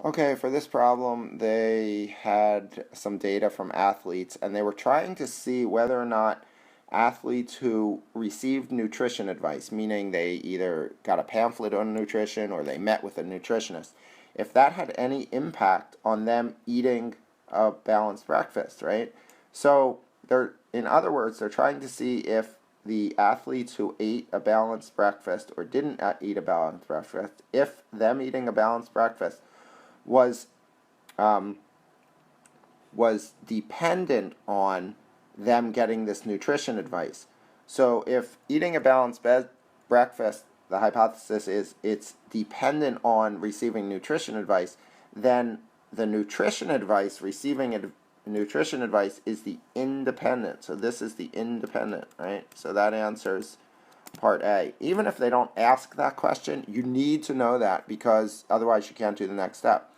Okay, for this problem, they had some data from athletes, and they were trying to see whether or not athletes who received nutrition advice, meaning they either got a pamphlet on nutrition or they met with a nutritionist, if that had any impact on them eating a balanced breakfast, right? So in other words, they're trying to see if the athletes who ate a balanced breakfast or didn't eat a balanced breakfast, if them eating a balanced breakfast was um, was dependent on them getting this nutrition advice. So if eating a balanced breakfast, the hypothesis is it's dependent on receiving nutrition advice, then the nutrition advice, nutrition advice is the independent. So this is the independent, right? So that answers part A. Even if they don't ask that question, you need to know that because otherwise you can't do the next step.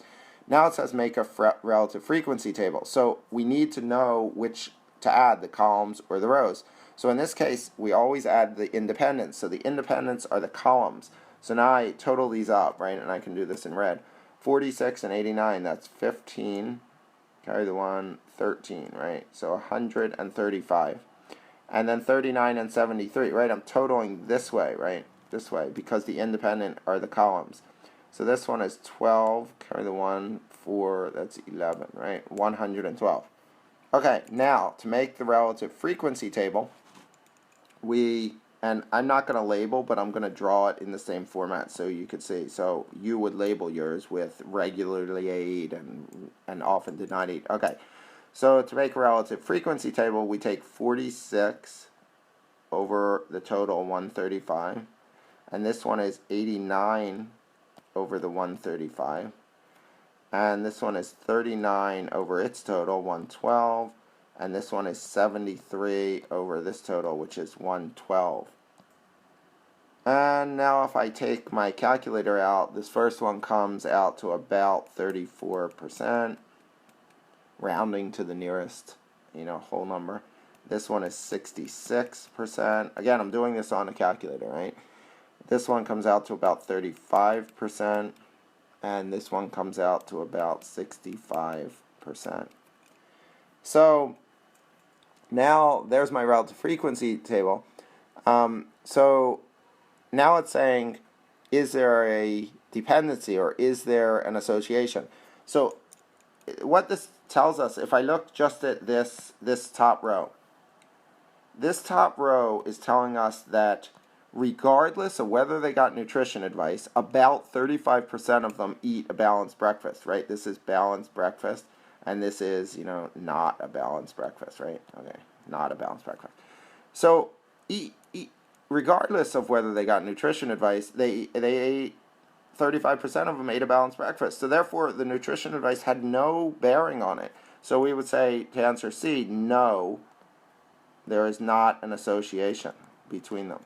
Now it says make a relative frequency table. So we need to know which to add, the columns or the rows. So in this case, we always add the independents. So the independents are the columns. So now I total these up, right? And I can do this in red. 46 and 89, that's 15. Carry the 1, 13, right? So 135. And then 39 and 73, right? I'm totaling this way, right? This way, because the independent are the columns. So this one is 12, carry the 1, 4, that's 11, right? 112. Okay, now to make the relative frequency table, and I'm not going to label, but I'm going to draw it in the same format so you could see. So you would label yours with regularly ate and often did not eat. Okay, so to make a relative frequency table, we take 46 over the total 135, and this one is 89 over the 135, and this one is 39 over its total 112, and this one is 73 over this total, which is 112. And now if I take my calculator out, this first one comes out to about 34%, rounding to the nearest whole number. This one is 66%. Again, I'm doing this on a calculator, right? This one comes out to about 35%, and this one comes out to about 65%. So now there's my relative frequency table. So now it's saying, is there a dependency or is there an association? So what this tells us, if I look just at this top row, this top row is telling us that regardless of whether they got nutrition advice, about 35% of them eat a balanced breakfast, right? This is balanced breakfast, and this is, not a balanced breakfast, right? Okay, not a balanced breakfast. So, regardless of whether they got nutrition advice, they ate, 35% of them ate a balanced breakfast. So therefore, the nutrition advice had no bearing on it. So we would say, to answer C, no, there is not an association between them.